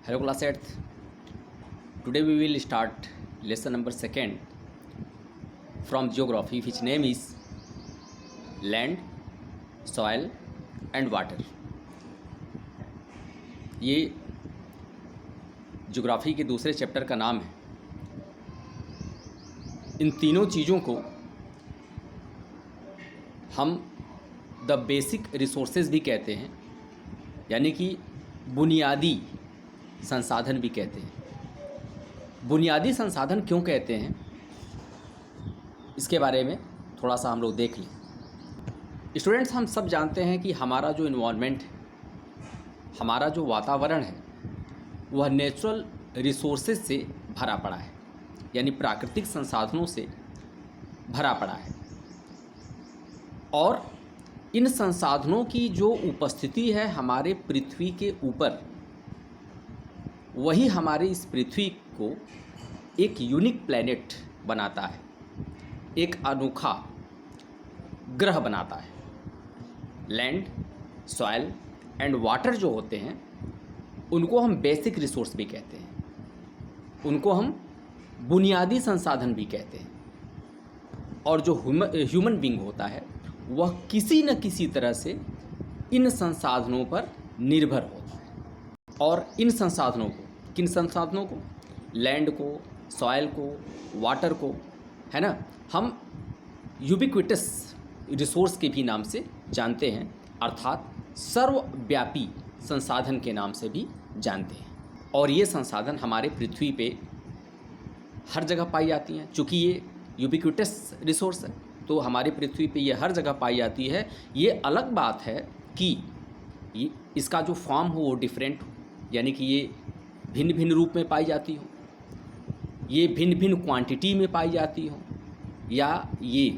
Hello class 8th. Today we will start lesson number 2nd from geography, which name is land, soil and water. ये geography के दूसरे chapter का नाम है। इन तीनों चीज़ों को हम द बेसिक रिसोर्सेज भी कहते हैं, यानी कि बुनियादी संसाधन भी कहते हैं। बुनियादी संसाधन क्यों कहते हैं, इसके बारे में थोड़ा सा हम लोग देख लें। स्टूडेंट्स, हम सब जानते हैं कि हमारा जो इन्वायरमेंट है, हमारा जो वातावरण है, वह नेचुरल रिसोर्सेज से भरा पड़ा है, यानी प्राकृतिक संसाधनों से भरा पड़ा है। और इन संसाधनों की जो उपस्थिति है हमारे पृथ्वी के ऊपर, वही हमारे इस पृथ्वी को एक यूनिक प्लैनेट बनाता है, एक अनोखा ग्रह बनाता है। लैंड, सॉइल एंड वाटर जो होते हैं, उनको हम बेसिक रिसोर्स भी कहते हैं, उनको हम बुनियादी संसाधन भी कहते हैं। और जो ह्यूमन बीइंग होता है, वह किसी न किसी तरह से इन संसाधनों पर निर्भर होता है। और इन संसाधनों को, किन संसाधनों को? लैंड को, सॉइल को, वाटर को, है ना, हम यूबिक्विटस रिसोर्स के भी नाम से जानते हैं, अर्थात सर्वव्यापी संसाधन के नाम से भी जानते हैं। और ये संसाधन हमारे पृथ्वी पे हर जगह पाई जाती हैं। चूँकि ये यूबिक्विटस रिसोर्स है, तो हमारी पृथ्वी पे ये हर जगह पाई जाती है। ये अलग बात है कि इसका जो फॉर्म हो वो डिफरेंट हो, यानी कि ये भिन्न भिन्न रूप में पाई जाती हो, ये भिन्न भिन्न क्वांटिटी में पाई जाती हो, या ये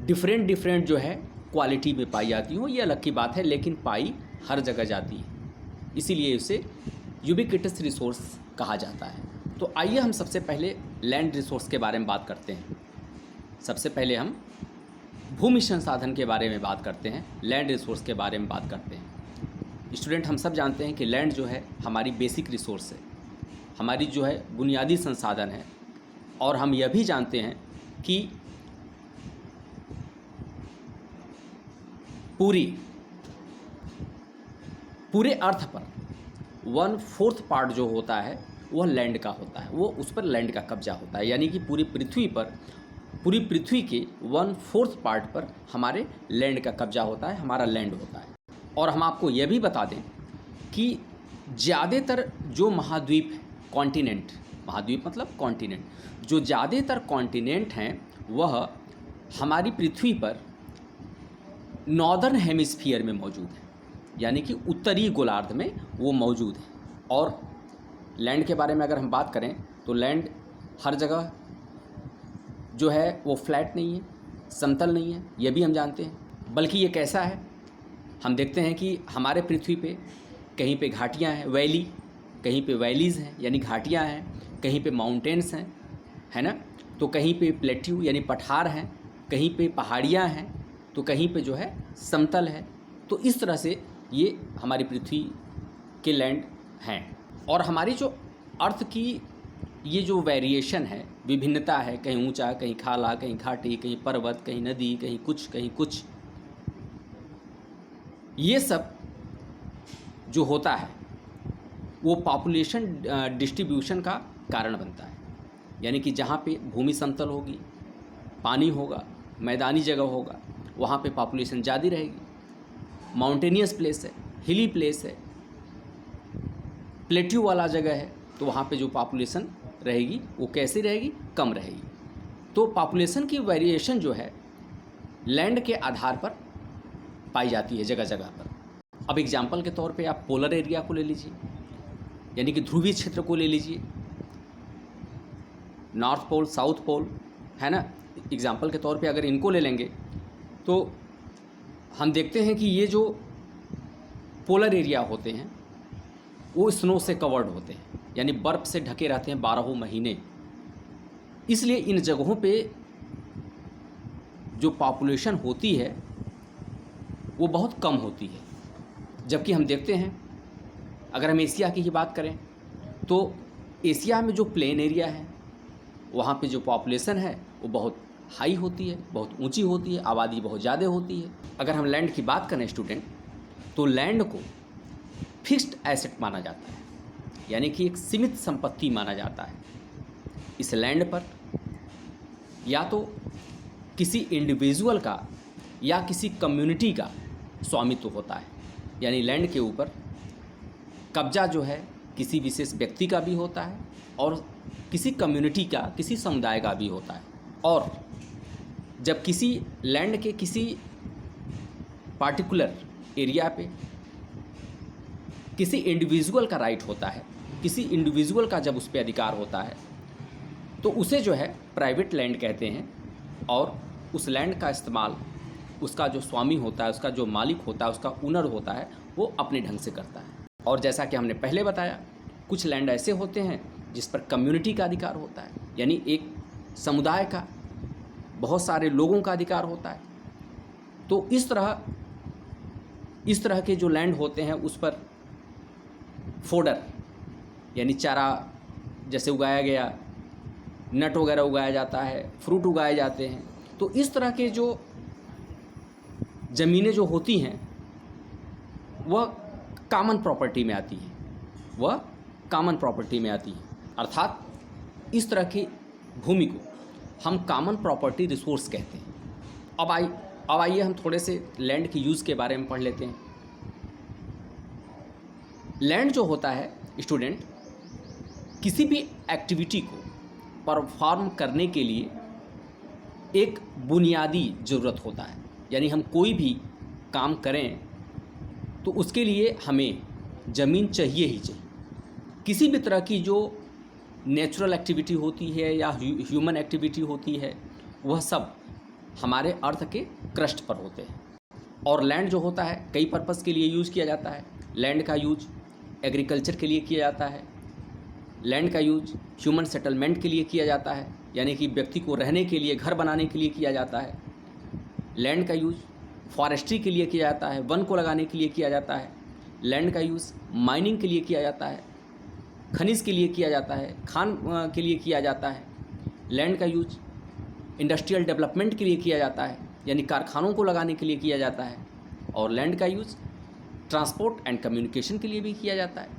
डिफरेंट जो है क्वालिटी में पाई जाती हो, ये अलग की बात है, लेकिन पाई हर जगह जाती है, इसीलिए इसे यूबिक्विटस रिसोर्स कहा जाता है। तो आइए हम सबसे पहले लैंड रिसोर्स के बारे में बात करते हैं। सबसे पहले हम भूमि संसाधन के बारे में बात करते हैं, लैंड रिसोर्स के बारे में बात करते हैं। स्टूडेंट, हम सब जानते हैं कि लैंड जो है हमारी बेसिक रिसोर्स है, हमारी जो है बुनियादी संसाधन है। और हम यह भी जानते हैं कि पूरे अर्थ पर 1/4 पार्ट जो होता है वह लैंड का होता है, वो उस पर लैंड का कब्जा होता है। यानी कि पूरी पृथ्वी के 1/4 पार्ट पर हमारे लैंड का कब्जा होता है, हमारा लैंड होता है। और हम आपको यह भी बता दें कि ज़्यादातर जो महाद्वीप है, कॉन्टिनेंट, महाद्वीप मतलब कॉन्टिनेंट, जो ज़्यादातर कॉन्टिनेंट हैं वह हमारी पृथ्वी पर नॉर्दर्न हेमिस्फीयर में मौजूद है, यानी कि उत्तरी गोलार्ध में वो मौजूद है। और लैंड के बारे में अगर हम बात करें तो लैंड हर जगह जो है वो फ्लैट नहीं है, समतल नहीं है, ये भी हम जानते हैं। बल्कि ये कैसा है, हम देखते हैं कि हमारे पृथ्वी पे कहीं पे घाटियाँ हैं, वैली, कहीं पे वैलीज़ हैं यानी घाटियाँ हैं, कहीं पे माउंटेन्स हैं, है ना, तो कहीं पे प्लेट्यू यानी पठार हैं, कहीं पे पहाड़ियाँ हैं, तो कहीं पे जो है समतल है। तो इस तरह से ये हमारी पृथ्वी के लैंड हैं। और हमारी जो अर्थ की ये जो वेरिएशन है, विभिन्नता है, कहीं ऊंचा, कहीं खाला, कहीं घाटी, कहीं पर्वत, कहीं नदी, कहीं कुछ, ये सब जो होता है वो पॉपुलेशन डिस्ट्रीब्यूशन का कारण बनता है। यानी कि जहाँ पे भूमि समतल होगी, पानी होगा, मैदानी जगह होगा, वहाँ पे पॉपुलेशन ज़्यादा रहेगी। माउंटेनियस प्लेस है, हिली प्लेस है, प्लेट्यू वाला जगह है, तो वहाँ पे जो पॉपुलेशन रहेगी वो कैसी रहेगी? कम रहेगी। तो पॉपुलेशन की वेरिएशन जो है लैंड के आधार पर पाई जाती है जगह जगह पर। अब एग्जाम्पल के तौर पे आप पोलर एरिया को ले लीजिए, यानी कि ध्रुवीय क्षेत्र को ले लीजिए, नॉर्थ पोल, साउथ पोल, है ना। एग्जाम्पल के तौर पे अगर इनको ले लेंगे तो हम देखते हैं कि ये जो पोलर एरिया होते हैं वो स्नो से कवर्ड होते हैं, यानी बर्फ़ से ढके रहते हैं 12 महीने। इसलिए इन जगहों पे जो पॉपुलेशन होती है वो बहुत कम होती है। जबकि हम देखते हैं अगर हम एशिया की ही बात करें तो एशिया में जो प्लेन एरिया है वहाँ पे जो पॉपुलेशन है वो बहुत हाई होती है, बहुत ऊंची होती है, आबादी बहुत ज़्यादा होती है। अगर हम लैंड की बात करें स्टूडेंट, तो लैंड को फिक्स्ड एसेट माना जाता है, यानी कि एक सीमित संपत्ति माना जाता है। इस लैंड पर या तो किसी इंडिविजुअल का या किसी कम्युनिटी का स्वामित्व होता है, यानी लैंड के ऊपर कब्जा जो है किसी विशेष व्यक्ति का भी होता है और किसी कम्युनिटी का, किसी समुदाय का भी होता है। और जब किसी लैंड के किसी पार्टिकुलर एरिया पे किसी इंडिविजुअल का राइट होता है, किसी इंडिविजुअल का जब उस पर अधिकार होता है, तो उसे जो है प्राइवेट लैंड कहते हैं। और उस लैंड का इस्तेमाल उसका जो स्वामी होता है, उसका जो मालिक होता है, उसका ओनर होता है, वो अपने ढंग से करता है। और जैसा कि हमने पहले बताया, कुछ लैंड ऐसे होते हैं जिस पर कम्युनिटी का अधिकार होता है, यानी एक समुदाय का, बहुत सारे लोगों का अधिकार होता है। तो इस तरह के जो लैंड होते हैं उस पर फोडर यानी चारा जैसे उगाया गया, नट वगैरह उगाया जाता है, फ्रूट उगाए जाते हैं। तो इस तरह के जो ज़मीनें जो होती हैं वह कॉमन प्रॉपर्टी में आती हैं, अर्थात इस तरह की भूमि को हम कॉमन प्रॉपर्टी रिसोर्स कहते हैं। अब आइए हम थोड़े से लैंड की यूज़ के बारे में पढ़ लेते हैं। लैंड जो होता है स्टूडेंट, किसी भी एक्टिविटी को परफॉर्म करने के लिए एक बुनियादी ज़रूरत होता है, यानी हम कोई भी काम करें तो उसके लिए हमें ज़मीन चाहिए ही चाहिए। किसी भी तरह की जो नेचुरल एक्टिविटी होती है या ह्यूमन एक्टिविटी होती है, वह सब हमारे अर्थ के क्रस्ट पर होते हैं। और लैंड जो होता है कई पर्पज़ के लिए यूज़ किया जाता है। लैंड का यूज एग्रीकल्चर के लिए किया जाता है, लैंड का यूज ह्यूमन सेटलमेंट के लिए किया जाता है, यानी कि व्यक्ति को रहने के लिए, घर बनाने के लिए किया जाता है। लैंड का यूज फॉरेस्ट्री के लिए किया जाता है, वन को लगाने के लिए किया जाता है। लैंड का यूज़ माइनिंग के लिए किया जाता है, खनिज के लिए किया जाता है, खान के लिए किया जाता है। लैंड का यूज इंडस्ट्रियल डेवलपमेंट के लिए किया जाता है, यानी कारखानों को लगाने के लिए किया जाता है। और लैंड का यूज ट्रांसपोर्ट एंड कम्युनिकेशन के लिए भी किया जाता है।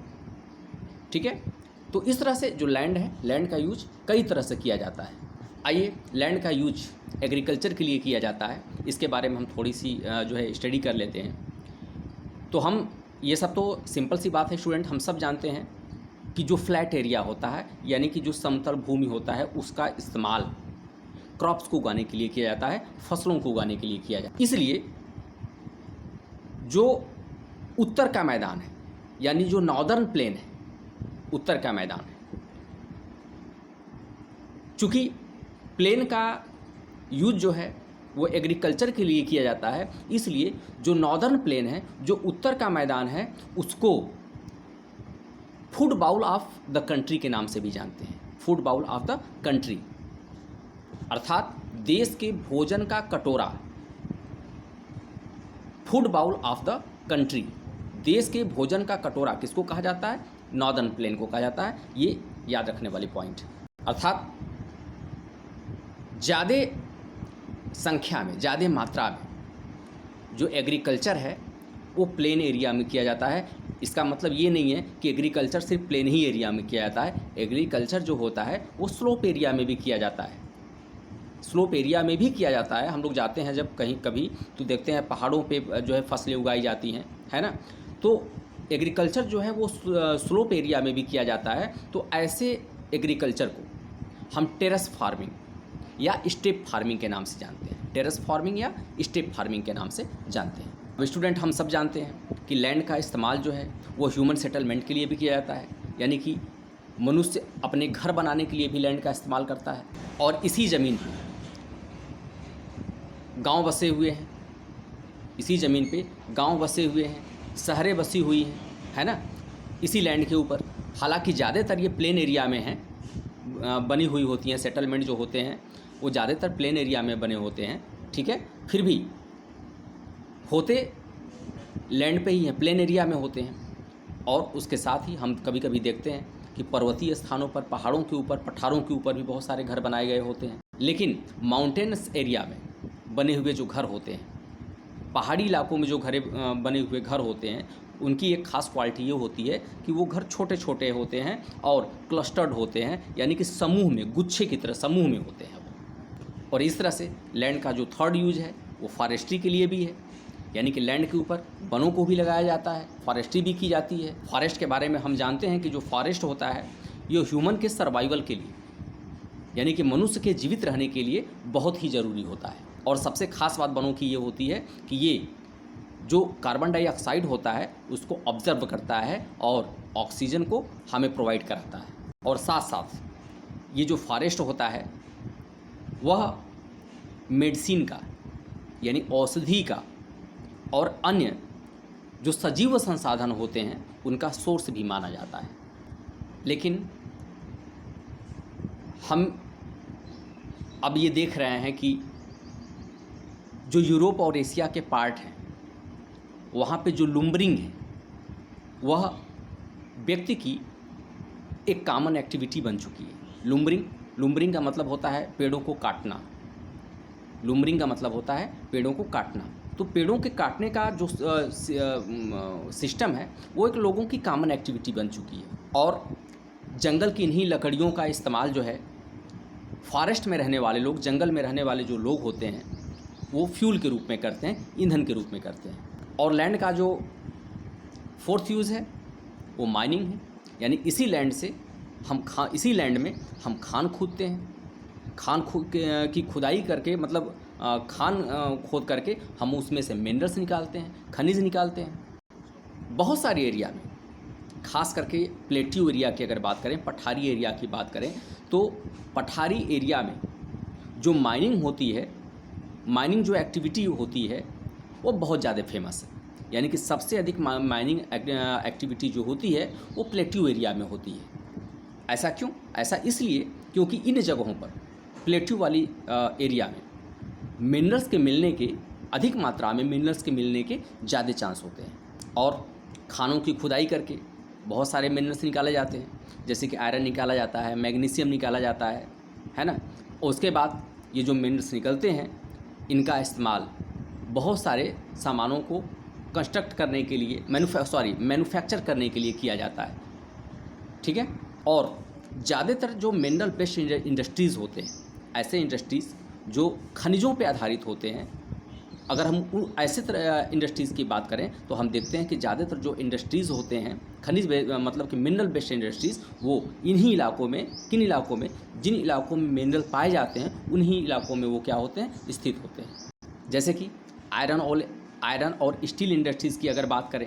ठीक है, तो इस तरह से जो लैंड है, लैंड का यूज कई तरह से किया जाता है। आइए, लैंड का यूज एग्रीकल्चर के लिए किया जाता है, इसके बारे में हम थोड़ी सी जो है स्टडी कर लेते हैं। तो हम ये सब तो सिंपल सी बात है स्टूडेंट, हम सब जानते हैं कि जो फ्लैट एरिया होता है, यानी कि जो समतल भूमि होता है, उसका इस्तेमाल क्रॉप्स को उगाने के लिए किया जाता है, फसलों को उगाने के लिए किया जाता है। इसलिए जो उत्तर का मैदान है, यानी जो नॉर्दर्न प्लेन है, उत्तर का मैदान है, चूँकि प्लेन का यूज जो है वो एग्रीकल्चर के लिए किया जाता है, इसलिए जो नॉर्दर्न प्लेन है, जो उत्तर का मैदान है, उसको food bowl of the country के नाम से भी जानते हैं। Food bowl of the country अर्थात देश के भोजन का कटोरा। Food bowl of the country, देश के भोजन का कटोरा किसको कहा जाता है? नॉर्दर्न प्लेन को कहा जाता है। ये याद रखने वाली पॉइंट। अर्थात ज़्यादा संख्या में, ज़्यादा मात्रा में जो एग्रीकल्चर है वो प्लेन एरिया में किया जाता है। इसका मतलब ये नहीं है कि एग्रीकल्चर सिर्फ प्लेन ही एरिया में किया जाता है। एग्रीकल्चर जो होता है वो स्लोप एरिया में भी किया जाता है, स्लोप एरिया में भी किया जाता है। हम लोग जाते हैं जब कहीं कभी तो देखते हैं पहाड़ों पे जो है फसलें उगाई जाती हैं, है ना। तो एग्रीकल्चर जो है वो स्लोप एरिया में भी किया जाता है। तो ऐसे एग्रीकल्चर को हम टेरेस फार्मिंग या स्टेप फार्मिंग के नाम से जानते हैं। टेरेस फार्मिंग या स्टेप फार्मिंग के नाम से जानते हैं। अब स्टूडेंट, हम सब जानते हैं कि लैंड का इस्तेमाल जो है वो ह्यूमन सेटलमेंट के लिए भी किया जाता है, यानी कि मनुष्य अपने घर बनाने के लिए भी लैंड का इस्तेमाल करता है। और इसी ज़मीन पर गांव बसे हुए हैं, इसी ज़मीन पे गांव बसे हुए हैं, शहरें बसी हुई हैं, है ना, इसी लैंड के ऊपर। हालांकि ज़्यादातर ये प्लेन एरिया में हैं, बनी हुई होती हैं। सेटलमेंट जो होते हैं वो ज़्यादातर प्लेन एरिया में बने होते हैं, ठीक है। फिर भी होते लैंड पे ही हैं, प्लेन एरिया में होते हैं। और उसके साथ ही हम कभी कभी देखते हैं कि पर्वतीय स्थानों पर, पहाड़ों के ऊपर, पठारों के ऊपर भी बहुत सारे घर बनाए गए होते हैं। लेकिन माउंटेनस एरिया में बने हुए जो घर होते हैं, पहाड़ी इलाकों में जो घरें बने हुए घर होते हैं, उनकी एक ख़ास क्वालिटी ये होती है कि वो घर छोटे छोटे होते हैं और क्लस्टर्ड होते हैं, यानी कि समूह में, गुच्छे की तरह समूह में होते हैं वो। और इस तरह से लैंड का जो थर्ड यूज है वो फॉरेस्ट्री के लिए भी है, यानी कि लैंड के ऊपर वनों को भी लगाया जाता है, फॉरेस्ट्री भी की जाती है। फॉरेस्ट के बारे में हम जानते हैं कि जो फॉरेस्ट होता है ये ह्यूमन के सर्वाइवल के लिए, यानी कि मनुष्य के जीवित रहने के लिए बहुत ही ज़रूरी होता है। और सबसे ख़ास बात वनों की ये होती है कि ये जो कार्बन डाइऑक्साइड होता है उसको ऑब्जर्व करता है और ऑक्सीजन को हमें प्रोवाइड कराता है। और साथ साथ ये जो फॉरेस्ट होता है वह मेडिसिन का, यानी औषधि का और अन्य जो सजीव संसाधन होते हैं उनका सोर्स भी माना जाता है। लेकिन हम अब ये देख रहे हैं कि जो यूरोप और एशिया के पार्ट हैं वहाँ पे जो लुम्बरिंग है वह व्यक्ति की एक कॉमन एक्टिविटी बन चुकी है। लुम्बरिंग का मतलब होता है पेड़ों को काटना। लुम्बरिंग का मतलब होता है पेड़ों को काटना। तो पेड़ों के काटने का जो सिस्टम है वो एक लोगों की कॉमन एक्टिविटी बन चुकी है। और जंगल की इन्हीं लकड़ियों का इस्तेमाल जो है फॉरेस्ट में रहने वाले लोग, जंगल में रहने वाले जो लोग होते हैं वो फ्यूल के रूप में करते हैं, ईंधन के रूप में करते हैं। और लैंड का जो फोर्थ यूज़ है वो माइनिंग है, यानी इसी लैंड में हम खान खोदते हैं। खान की खुदाई करके, मतलब खान खोद करके हम उसमें से मिनरल्स निकालते हैं, खनिज निकालते हैं। बहुत सारे एरिया में, खास करके प्लेट्यू एरिया की अगर बात करें, पठारी एरिया की बात करें, तो पठारी एरिया में जो माइनिंग होती है, माइनिंग जो एक्टिविटी होती है वो बहुत ज़्यादा फेमस है। यानी कि सबसे अधिक माइनिंग एक्टिविटी जो होती है वो प्लेट्यू एरिया में होती है। ऐसा क्यों? ऐसा इसलिए क्योंकि इन जगहों पर, प्लेट्यू वाली एरिया में मिनरल्स के मिलने के, अधिक मात्रा में मिनरल्स के मिलने के ज़्यादा चांस होते हैं। और खानों की खुदाई करके बहुत सारे मिनरल्स निकाले जाते हैं, जैसे कि आयरन निकाला जाता है, मैग्नीशियम निकाला जाता है ना। उसके बाद ये जो मिनरल्स निकलते हैं इनका इस्तेमाल बहुत सारे सामानों को कंस्ट्रक्ट करने के लिए, मैन्युफैक्चर करने के लिए किया जाता है, ठीक है। और ज़्यादातर जो मिनरल बेस्ड इंडस्ट्रीज़ होते हैं, ऐसे इंडस्ट्रीज़ जो खनिजों पे आधारित होते हैं, अगर हम ऐसे तरह इंडस्ट्रीज़ की बात करें तो हम देखते हैं कि ज़्यादातर जो इंडस्ट्रीज़ होते हैं मतलब कि मिनरल बेस्ड इंडस्ट्रीज़, वो इन्हीं इलाकों में, किन इलाकों में, जिन इलाकों में मिनरल पाए जाते हैं उन्हीं इलाकों में वो क्या होते हैं, स्थित होते हैं। जैसे कि आयरन और स्टील इंडस्ट्रीज़ की अगर बात करें,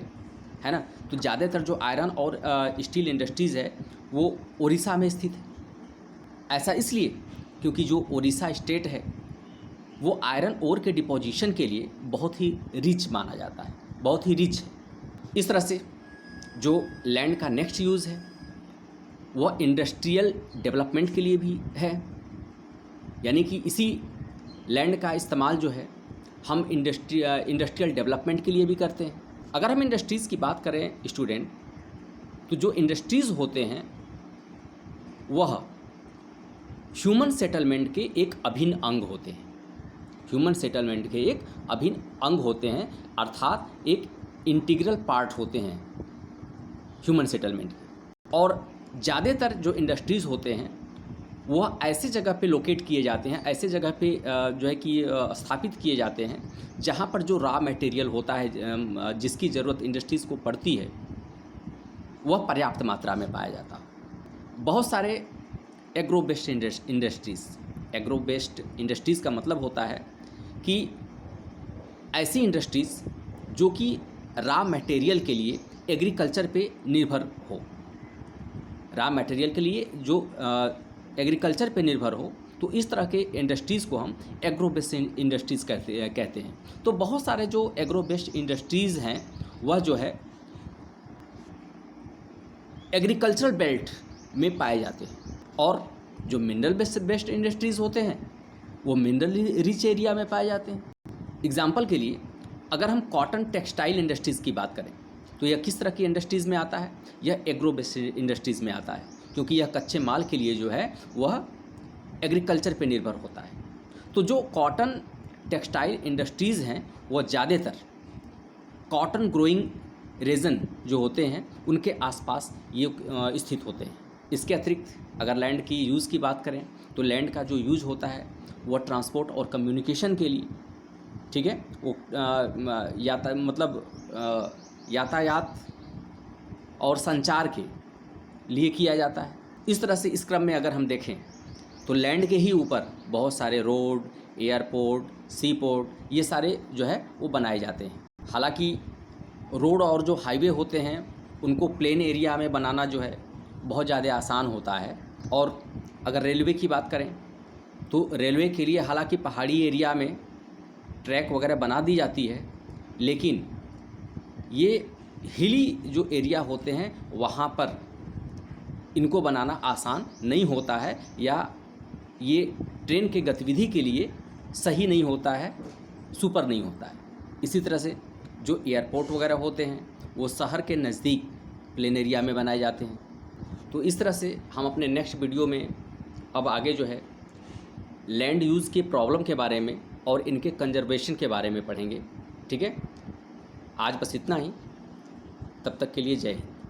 है ना, तो ज़्यादातर जो आयरन और स्टील इंडस्ट्रीज़ है वो उड़ीसा में स्थित है। ऐसा इसलिए क्योंकि जो उड़ीसा स्टेट है वो आयरन ओर के डिपोजिशन के लिए बहुत ही रिच माना जाता है, बहुत ही रिच है। इस तरह से जो लैंड का नेक्स्ट यूज़ है वह इंडस्ट्रियल डेवलपमेंट के लिए भी है, यानी कि इसी लैंड का इस्तेमाल जो है हम इंडस्ट्रियल डेवलपमेंट के लिए भी करते हैं। अगर हम इंडस्ट्रीज़ की बात करें स्टूडेंट, तो जो इंडस्ट्रीज़ होते हैं वह ह्यूमन सेटलमेंट के एक अभिन्न अंग होते हैं। ह्यूमन सेटलमेंट के एक अभिन्न अंग होते हैं, अर्थात एक इंटीग्रल पार्ट होते हैं ह्यूमन सेटलमेंट के। और ज़्यादातर जो इंडस्ट्रीज़ होते हैं वह ऐसे जगह पे लोकेट किए जाते हैं, ऐसे जगह पे जो है कि स्थापित किए जाते हैं जहाँ पर जो रॉ मटेरियल होता है, जिसकी ज़रूरत इंडस्ट्रीज़ को पड़ती है, वह पर्याप्त मात्रा में पाया जाता है। बहुत सारे एग्रो बेस्ड इंडस्ट्रीज़ का मतलब होता है कि ऐसी इंडस्ट्रीज़ जो कि रॉ मटेरियल के लिए एग्रीकल्चर पे निर्भर हो, रॉ मटेरियल के लिए जो एग्रीकल्चर पे निर्भर हो, तो इस तरह के इंडस्ट्रीज़ को हम एग्रो बेस्ड इंडस्ट्रीज़ कहते हैं। तो बहुत सारे जो एग्रो बेस्ड इंडस्ट्रीज़ हैं वह जो है एग्रीकल्चरल बेल्ट में पाए जाते हैं। और जो मिनरल बेस्ड इंडस्ट्रीज़ होते हैं वो मिनरल रिच एरिया में पाए जाते हैं। एग्जाम्पल के लिए अगर हम कॉटन टेक्सटाइल इंडस्ट्रीज़ की बात करें तो यह किस तरह की इंडस्ट्रीज़ में आता है? यह एग्रो बेस्ड इंडस्ट्रीज़ में आता है, क्योंकि यह कच्चे माल के लिए जो है वह एग्रीकल्चर पे निर्भर होता है। तो जो कॉटन टेक्सटाइल इंडस्ट्रीज़ हैं वह ज़्यादातर कॉटन ग्रोइंग रीजन जो होते हैं उनके आसपास ये स्थित होते हैं। इसके अतिरिक्त अगर लैंड की यूज़ की बात करें तो लैंड का जो यूज होता है वह ट्रांसपोर्ट और कम्युनिकेशन के लिए, ठीक है, वो यातायात और संचार के लिए किया जाता है। इस तरह से इस क्रम में अगर हम देखें तो लैंड के ही ऊपर बहुत सारे रोड, एयरपोर्ट, सी पोर्ट ये सारे जो है वो बनाए जाते हैं। हालांकि रोड और जो हाईवे होते हैं उनको प्लेन एरिया में बनाना जो है बहुत ज़्यादा आसान होता है। और अगर रेलवे की बात करें तो रेलवे के लिए हालांकि पहाड़ी एरिया में ट्रैक वगैरह बना दी जाती है, लेकिन ये हिली जो एरिया होते हैं वहाँ पर इनको बनाना आसान नहीं होता है, या ये ट्रेन के गतिविधि के लिए सही नहीं होता है, सुपर नहीं होता है। इसी तरह से जो एयरपोर्ट वगैरह होते हैं वो शहर के नज़दीक प्लेन एरिया में बनाए जाते हैं। तो इस तरह से हम अपने नेक्स्ट वीडियो में अब आगे जो है लैंड यूज़ के प्रॉब्लम के बारे में और इनके कंजर्वेशन के बारे में पढ़ेंगे। ठीक है, आज बस इतना ही। तब तक के लिए जय हिंद।